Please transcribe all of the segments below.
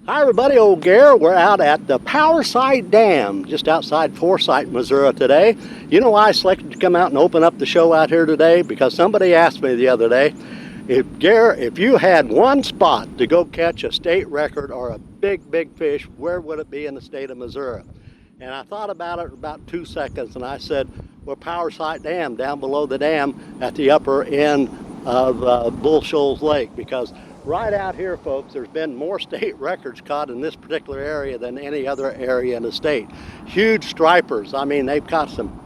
Hi everybody, old Gare. We're out at the Powerside Dam, just outside Forsyth, Missouri today. You know why I selected to come out and open up the show out here today? Because somebody asked me the other day, if you had one spot to go catch a state record or a big fish, where would it be in the state of Missouri? And I thought about it about 2 seconds, and I said, well, Powerside Dam, down below the dam at the upper end of Shoals Lake, because right out here, folks, there's been more state records caught in this particular area than any other area in the state. Huge stripers. I mean, they've caught some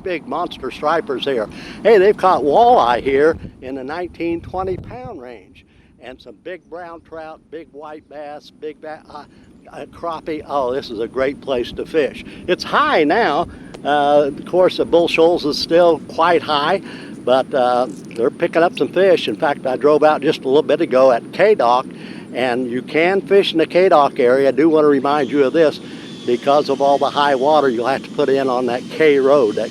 big monster stripers here. Hey, they've caught walleye here in the 19, 20 pound range. And some big brown trout, big white bass, crappie. Oh, this is a great place to fish. It's high now. Of course, the Bull Shoals is still quite high, but they're picking up some fish. In fact, I drove out just a little bit ago at K-Dock, and you can fish in the K-Dock area. I do want to remind you of this. Because of all the high water, you'll have to put in on that K road, the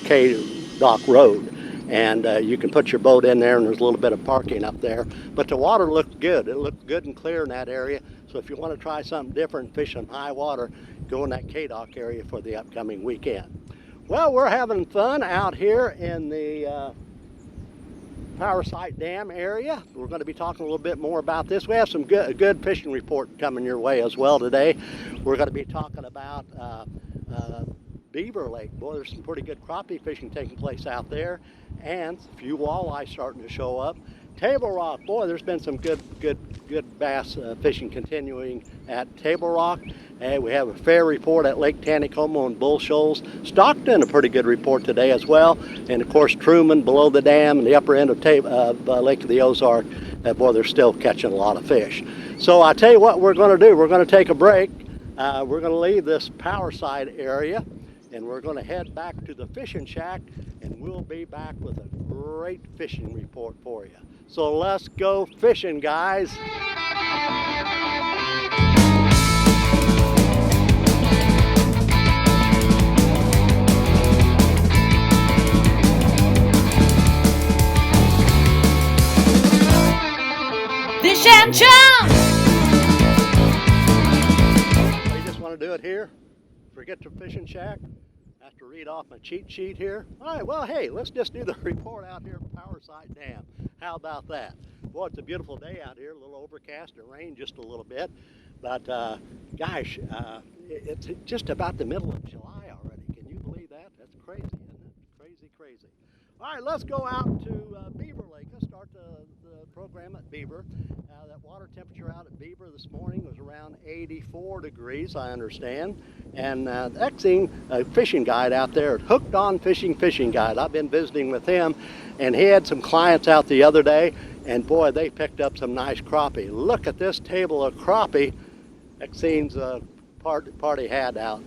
K-Dock road. And you can put your boat in there, and there's a little bit of parking up there. But the water looked good. It looked good and clear in that area. So if you want to try something different, fish in high water, go in that K-Dock area for the upcoming weekend. Well, we're having fun out here in the Powerside Dam area. We're going to be talking a little bit more about this. We have some good fishing report coming your way as well today. We're going to be talking about Beaver Lake. Boy, there's some pretty good crappie fishing taking place out there, and a few walleye starting to show up. Table Rock, boy, there's been some good bass fishing continuing at Table Rock. And we have a fair report at Lake Taneycomo and Bull Shoals. Stockton, a pretty good report today as well. And of course, Truman below the dam and the upper end of Lake of the Ozark. Boy, they're still catching a lot of fish. So I tell you what we're going to do. We're going to take a break. We're going to leave this Powerside area, and we're going to head back to the fishing shack, and we'll be back with a great fishing report for you. So let's go fishing, guys. Fish and Chums! You just want to do it here? Forget the fishing shack? Have to read off my cheat sheet here. All right, well, hey, let's just do the report out here at Powerside Dam. How about that? Boy, it's a beautiful day out here, a little overcast. It rained just a little bit. But, gosh, it's just about the middle of July already. Can you believe that? That's crazy, isn't it? Crazy. All right, let's go out to Beaver Lake. Let's start the program at Beaver. That water temperature out at Beaver this morning was around 84 degrees, I understand. And Exing, a fishing guide out there, Hooked on Fishing Guide. I've been visiting with him, and he had some clients out the other day, and boy, they picked up some nice crappie. Look at this table of crappie Exing's party had out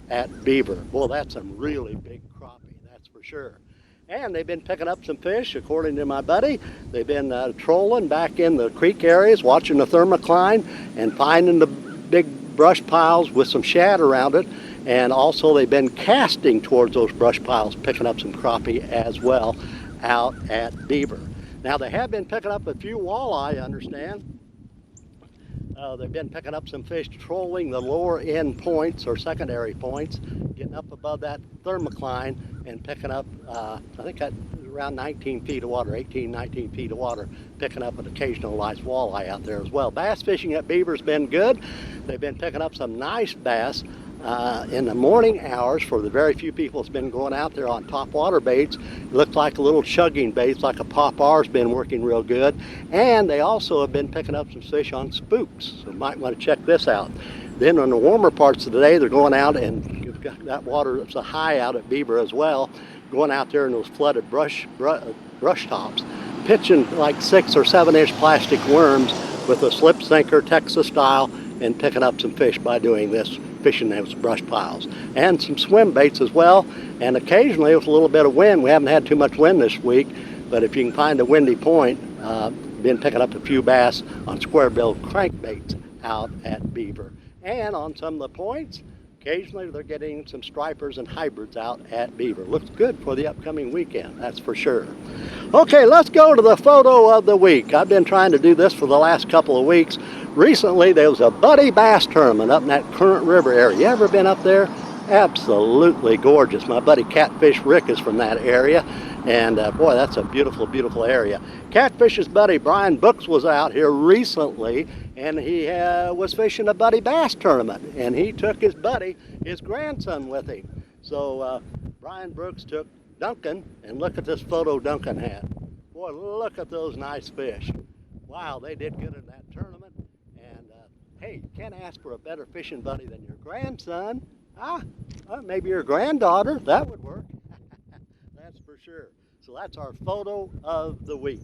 at Beaver. Boy, that's some really big crappie, that's for sure. And they've been picking up some fish, according to my buddy. They've been trolling back in the creek areas, watching the thermocline, and finding the big brush piles with some shad around it. And also they've been casting towards those brush piles, picking up some crappie as well out at Beaver. Now they have been picking up a few walleye, I understand. They've been picking up some fish, trolling the lower end points or secondary points, getting up above that thermocline and picking up, I think around 19 feet of water, 18, 19 feet of water, picking up an occasional nice walleye out there as well. Bass fishing at Beaver's been good. They've been picking up some nice bass in the morning hours for the very few people that's been going out there on top water baits. It looks like a little chugging baits, like a pop-r's been working real good. And they also have been picking up some fish on spooks, so you might want to check this out. Then on the warmer parts of the day, they're going out, and you've got that water that's a high out at Beaver as well, going out there in those flooded brush tops, pitching like 6 or 7 inch plastic worms with a slip sinker, Texas style, and picking up some fish by doing this, fishing those brush piles. And some swim baits as well, and occasionally with a little bit of wind. We haven't had too much wind this week, but if you can find a windy point, been picking up a few bass on square-billed crankbaits out at Beaver. And on some of the points, occasionally they're getting some stripers and hybrids out at Beaver. Looks good for the upcoming weekend, that's for sure. Okay, let's go to the photo of the week. I've been trying to do this for the last couple of weeks, recently there was a Buddy Bass tournament up in that Current River area. You ever been up there? Absolutely gorgeous. My buddy Catfish Rick is from that area, and boy, that's a beautiful, beautiful area. Catfish's buddy Brian Brooks was out here recently, and he was fishing a Buddy Bass tournament, and he took his buddy, his grandson, with him. So Brian Brooks took Duncan, and look at this photo Duncan had. Boy, look at those nice fish. Wow, they did good in that tournament, and hey, you can't ask for a better fishing buddy than your grandson. Maybe your granddaughter, that would work. That's for sure. So that's our photo of the week.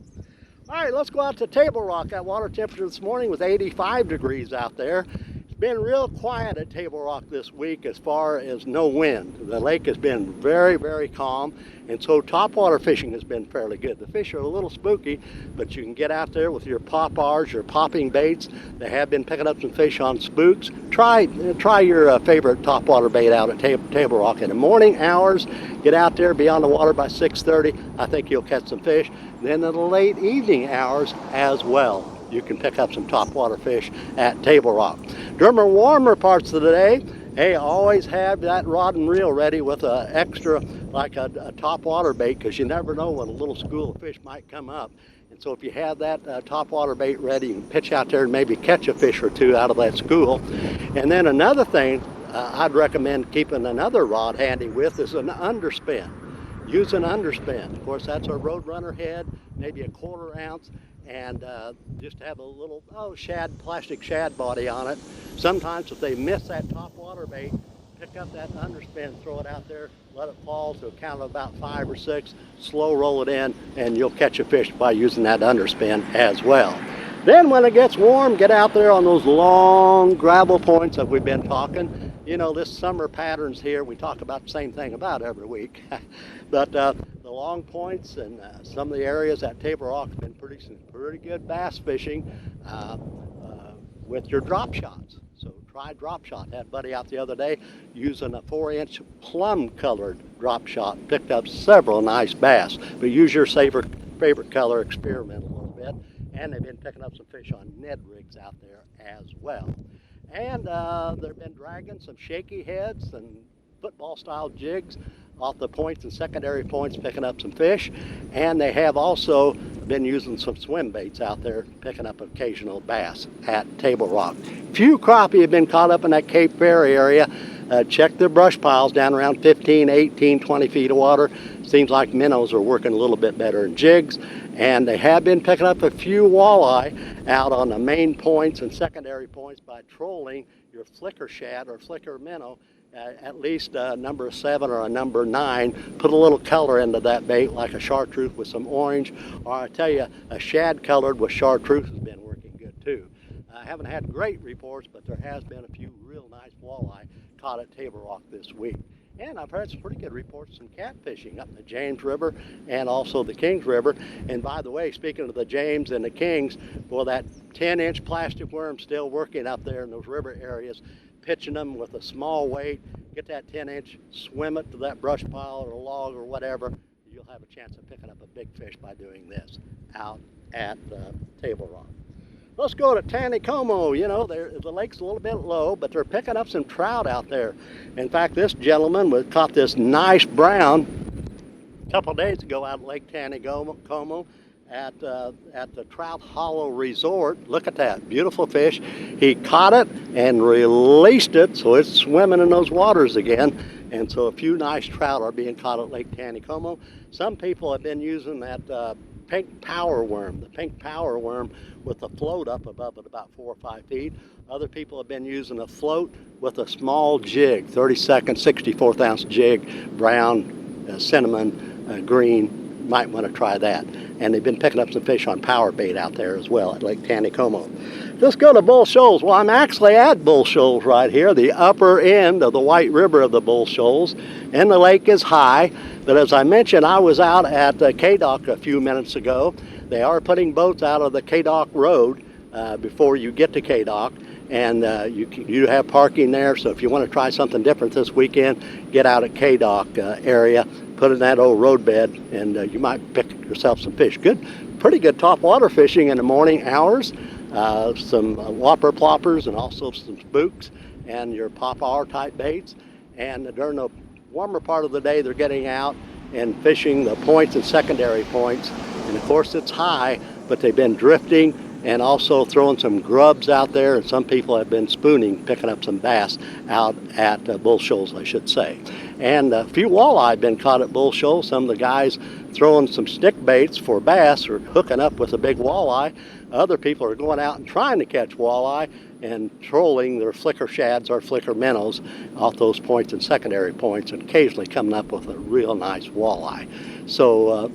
All right, let's go out to Table Rock. That water temperature this morning was 85 degrees out there. It's been real quiet at Table Rock this week as far as no wind. The lake has been very, very calm, and so topwater fishing has been fairly good. The fish are a little spooky, but you can get out there with your pop-ars, your popping baits. They have been picking up some fish on spooks. Try your favorite topwater bait out at Table Rock in the morning hours. Get out there, be on the water by 6:30. I think you'll catch some fish. Then in the late evening hours as well, you can pick up some topwater fish at Table Rock. During the warmer parts of the day, hey, always have that rod and reel ready with an extra, like a topwater bait, because you never know when a little school of fish might come up. And so if you have that topwater bait ready, you can pitch out there and maybe catch a fish or two out of that school. And then another thing I'd recommend keeping another rod handy with is an underspin. Use an underspin. Of course, that's a Roadrunner head, maybe a 1/4 ounce, and just have a little plastic shad body on it. Sometimes if they miss that topwater bait, pick up that underspin, throw it out there, let it fall to a count of about 5 or 6, slow roll it in, and you'll catch a fish by using that underspin as well. Then when it gets warm, get out there on those long gravel points that we've been talking. You know, this summer patterns here, we talk about the same thing about every week. But the long points and some of the areas at Table Rock have been producing pretty good bass fishing with your drop shots. So try drop shot. Had a buddy out the other day using a 4-inch plum colored drop shot. Picked up several nice bass. But use your favorite color, experiment a little bit. And they've been picking up some fish on Ned rigs out there as well. And they've been dragging some shaky heads and football style jigs off the points and secondary points, picking up some fish. And they have also been using some swim baits out there, picking up occasional bass at Table Rock. Few crappie have been caught up in that Cape Fear area. Check their brush piles down around 15, 18, 20 feet of water. Seems like minnows are working a little bit better in jigs. And they have been picking up a few walleye out on the main points and secondary points by trolling your flicker shad or flicker minnow, at least a number 7 or a number 9. Put a little color into that bait, like a chartreuse with some orange, or I tell you, a shad colored with chartreuse has been working good too. I haven't had great reports, but there has been a few real nice walleye caught at Table Rock this week. And I've heard some pretty good reports from catfishing up in the James River and also the Kings River. And by the way, speaking of the James and the Kings, well, that 10-inch plastic worm still working up there in those river areas, pitching them with a small weight, get that 10-inch, swim it to that brush pile or a log or whatever. You'll have a chance of picking up a big fish by doing this out at Table Rock. Let's go to Taneycomo. You know, the lake's a little bit low, but they're picking up some trout out there. In fact, this gentleman caught this nice brown a couple of days ago out at Lake Taneycomo at the Trout Hollow Resort. Look at that, beautiful fish. He caught it and released it, so it's swimming in those waters again. And so a few nice trout are being caught at Lake Taneycomo. Some people have been using that pink power worm, the pink power worm with a float up above it about 4 or 5 feet. Other people have been using a float with a small jig, 32nd, 64th ounce jig, brown, cinnamon, green. Might want to try that. And they've been picking up some fish on power bait out there as well at Lake Taneycomo. Let's go to Bull Shoals. Well, I'm actually at Bull Shoals right here, the upper end of the White River of the Bull Shoals, and the lake is high. But as I mentioned, I was out at K-Dock a few minutes ago. They are putting boats out of the K-Dock Road before you get to K-Dock, and you have parking there. So if you want to try something different this weekend, get out at K-Dock area, put in that old roadbed, and you might pick yourself some fish. Pretty good top water fishing in the morning hours. some whopper ploppers, and also some spooks and your pop-R type baits. And during the warmer part of the day, they're getting out and fishing the points and secondary points. And of course it's high, but they've been drifting and also throwing some grubs out there, and some people have been spooning, picking up some bass out at Bull Shoals, I should say. And a few walleye have been caught at Bull Shoals. Some of the guys throwing some stick baits for bass are hooking up with a big walleye. Other people are going out and trying to catch walleye and trolling their flicker shads or flicker minnows off those points and secondary points, and occasionally coming up with a real nice walleye. So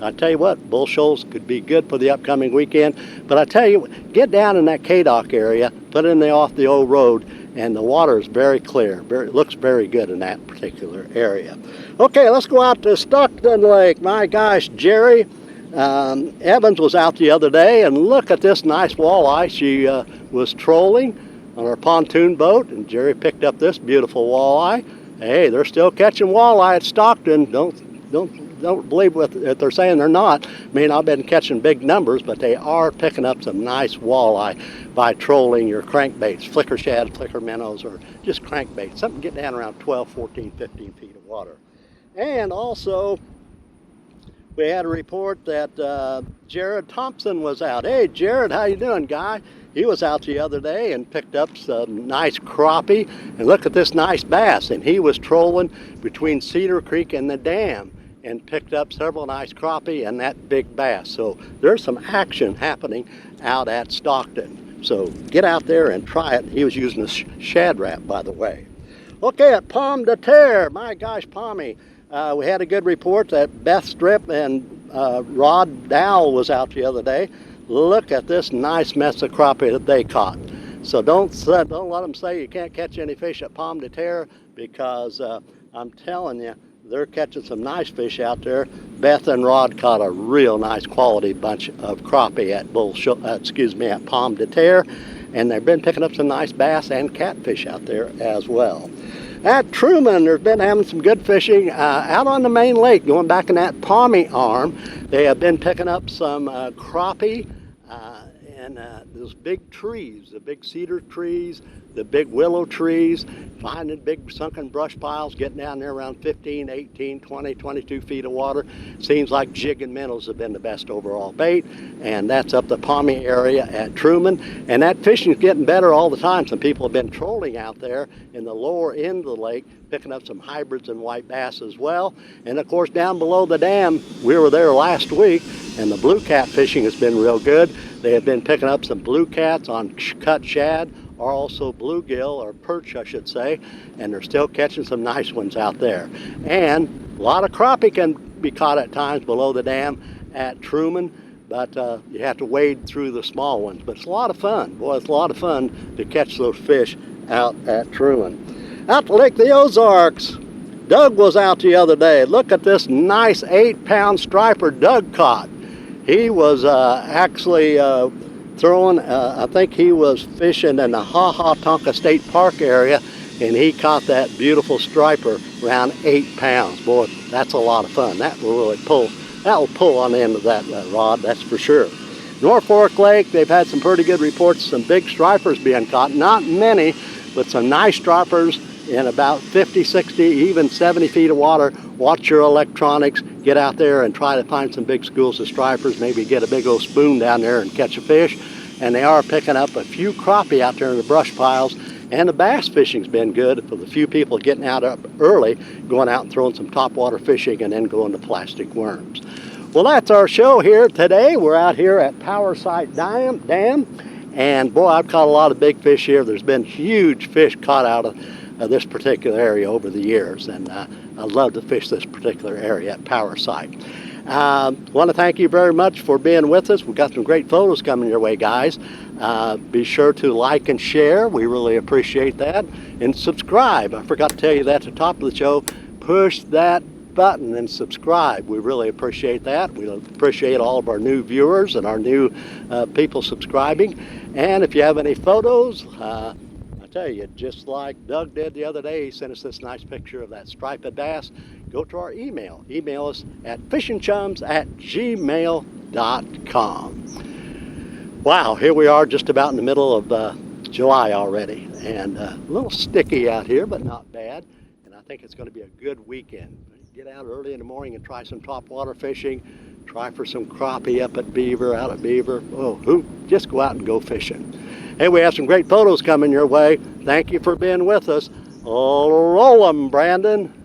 I tell you what, Bull Shoals could be good for the upcoming weekend. But I tell you, get down in that K-Dock area, put in off the old road, and the water is very clear. Looks very good in that particular area. Okay, let's go out to Stockton Lake. My gosh, Jerry Evans was out the other day, and look at this nice walleye. She was trolling on her pontoon boat, and Jerry picked up this beautiful walleye. Hey, they're still catching walleye at Stockton. Don't believe what they're saying. They're not. May not have been catching big numbers, but they are picking up some nice walleye by trolling your crankbaits, flicker shads, flicker minnows, or just crankbaits. Something get down around 12, 14, 15 feet of water. And also, we had a report that Jared Thompson was out. Hey, Jared, how you doing, guy? He was out the other day and picked up some nice crappie. And look at this nice bass. And he was trolling between Cedar Creek and the dam, and picked up several nice crappie and that big bass. So there's some action happening out at Stockton. So get out there and try it. He was using a shad wrap, by the way. Okay, at Pomme de Terre, my gosh, Pommy. We had a good report that Beth Strip and Rod Dowell was out the other day. Look at this nice mess of crappie that they caught. So don't let them say you can't catch any fish at Pomme de Terre, because I'm telling you, they're catching some nice fish out there. Beth and Rod caught a real nice quality bunch of crappie at Pomme de Terre, and they've been picking up some nice bass and catfish out there as well. At Truman, they've been having some good fishing out on the main lake, going back in that Pommy arm. They have been picking up some crappie and those big trees, the big cedar trees, the big willow trees, finding big sunken brush piles, getting down there around 15, 18, 20, 22 feet of water. Seems like jig and minnows have been the best overall bait, and that's up the Pommy area at Truman. And that fishing is getting better all the time. Some people have been trolling out there in the lower end of the lake, picking up some hybrids and white bass as well. And of course, down below the dam, we were there last week, and the blue cat fishing has been real good. They have been picking up some blue cats on cut shad, or also bluegill, or perch I should say, and they're still catching some nice ones out there. And a lot of crappie can be caught at times below the dam at Truman, but you have to wade through the small ones. But it's a lot of fun. Boy, it's a lot of fun to catch those fish out at Truman. Out to Lake the Ozarks, Doug was out the other day. Look at this nice 8-pound striper Doug caught. He was actually throwing, I think he was fishing in the Ha Tonka State Park area, and he caught that beautiful striper around 8 pounds. Boy, that's a lot of fun. That will really pull. That will pull on the end of that rod, that's for sure. North Fork Lake, they've had some pretty good reports, some big stripers being caught. Not many, but some nice stripers in about 50, 60, even 70 feet of water. Watch your electronics. Get out there and try to find some big schools of stripers. Maybe get a big old spoon down there and catch a fish. And they are picking up a few crappie out there in the brush piles. And the bass fishing's been good for the few people getting out up early, going out and throwing some topwater fishing and then going to plastic worms. Well, that's our show here today. We're out here at Power Site Dam. And boy, I've caught a lot of big fish here. There's been huge fish caught out of this particular area over the years, and I love to fish this particular area at Power Site. Want to thank you very much for being with us. We've got some great photos coming your way, guys. Be sure to like and share. We really appreciate that. And subscribe. I forgot to tell you that at the top of the show. Push that button and subscribe. We really appreciate that. We appreciate all of our new viewers and our new people subscribing. And if you have any photos, tell you, just like Doug did the other day, he sent us this nice picture of that striped bass. Go to our email. Email us at fishingchums@gmail.com. Wow, here we are just about in the middle of July already, and a little sticky out here, but not bad. And I think it's going to be a good weekend. Get out early in the morning and try some topwater fishing. Try for some crappie up at Beaver, out at Beaver. Oh, just go out and go fishing. Hey, we have some great photos coming your way. Thank you for being with us. Roll 'em, Brandon.